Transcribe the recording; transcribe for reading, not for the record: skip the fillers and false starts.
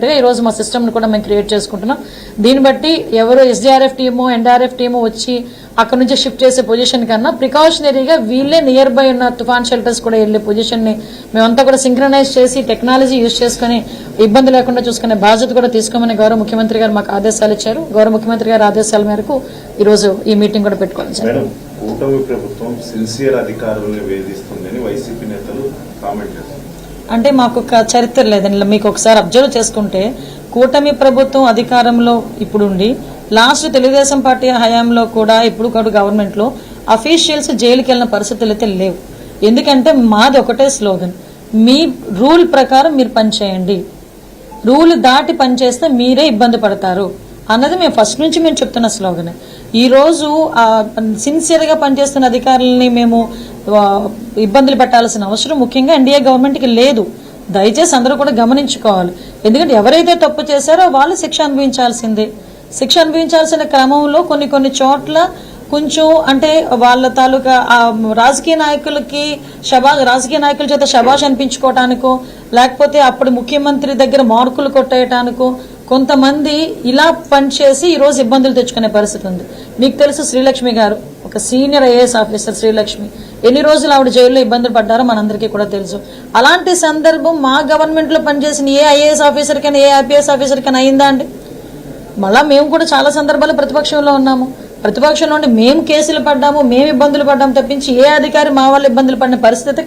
ఈ రోజు మా సిస్టమ్ ను కూడా మేము క్రియేట్ చేసుకుంటున్నాం. దీన్ని బట్టి ఎవరు ఎస్డీఆర్ఎఫ్ టీము ఎన్డీఆర్ఎఫ్ టీము వచ్చి అక్కడ నుంచి షిఫ్ట్ చేసే పొజిషన్ కన్నా ప్రికాషనరీగా వీళ్ళే నియర్ బై ఉన్న తుఫాన్ షెల్టర్స్ కూడా వెళ్లే పొజిషన్ ని మేమంతా కూడా సింక్రనైజ్ చేసి టెక్నాలజీ యూజ్ చేసుకుని ఇబ్బంది లేకుండా చూసుకునే బాధ్యత కూడా తీసుకోమని గౌరవ ముఖ్యమంత్రి గారు మాకు ఆదేశాలు ఇచ్చారు. గౌరవ ముఖ్యమంత్రి గారి ఆదేశాల మేరకు ఈ రోజు ఈ మీటింగ్ కూడా పెట్టుకోవాలి సార్. కూటమి ప్రభుత్వం సిన్సియర్ అధికారులను వేధిస్తుందని వైసీపీ నేతలు కామెంట్ చేస్తారు. అంటే మాకు ఒక చరిత్ర లేదండి. మీకు ఒకసారి అబ్జర్వ్ చేసుకుంటే కూటమి ప్రభుత్వం అధికారంలో ఇప్పుడుండి లాస్ట్ తెలుగుదేశం పార్టీ హయాంలో కూడా ఇప్పుడు గవర్నమెంట్ లో అఫీషియల్స్ జైలుకి వెళ్ళిన పరిస్థితులు అయితే లేవు. ఎందుకంటే మాది ఒకటే స్లోగన్, మీ రూల్ ప్రకారం మీరు పనిచేయండి, రూల్ దాటి పనిచేస్తే మీరే ఇబ్బంది పడతారు అన్నది మేము ఫస్ట్ నుంచి మేము చెప్తున్న స్లోగన్. ఈ రోజు సిన్సియర్ గా పనిచేస్తున్న అధికారులని మేము ఇబ్బందులు పెట్టాల్సిన అవసరం ముఖ్యంగా ఎన్డీఏ గవర్నమెంట్ కి లేదు. దయచేసి అందరూ కూడా గమనించుకోవాలి. ఎందుకంటే ఎవరైతే తప్పు చేశారో వాళ్ళు శిక్ష అనుభవించాల్సిందే. శిక్ష అనుభవించాల్సిన క్రమంలో కొన్ని చోట్ల కొంచెం అంటే వాళ్ళ తాలూకా రాజకీయ నాయకులకి రాజకీయ నాయకుల చేత శబాష్ అనిపించుకోవటానికో లేకపోతే అప్పుడు ముఖ్యమంత్రి దగ్గర మార్కులు కొట్టేయటానికో కొంతమంది ఇలా పనిచేసి ఈ రోజు ఇబ్బందులు తెచ్చుకునే పరిస్థితి ఉంది. మీకు తెలుసు శ్రీలక్ష్మి గారు ఒక సీనియర్ ఐఏఎస్ ఆఫీసర్. శ్రీలక్ష్మి ఎన్ని రోజులు ఆవిడ జైల్లో ఇబ్బందులు పడ్డారో మనందరికీ కూడా తెలుసు. అలాంటి సందర్భం మా గవర్నమెంట్ లో పనిచేసిన ఏ ఐఏఎస్ ఆఫీసర్ కైనా ఏ ఐపీఎస్ ఆఫీసర్ కైనా అయిందా అండి? మళ్ళా మేము కూడా చాలా సందర్భాలు ప్రతిపక్షంలో ఉన్నాము. ప్రతిపక్షంలో మేము కేసులు పడ్డాము, మేము ఇబ్బందులు పడ్డాము తప్పించి ఏ అధికారి మా వాళ్ళు ఇబ్బందులు పడిన పరిస్థితి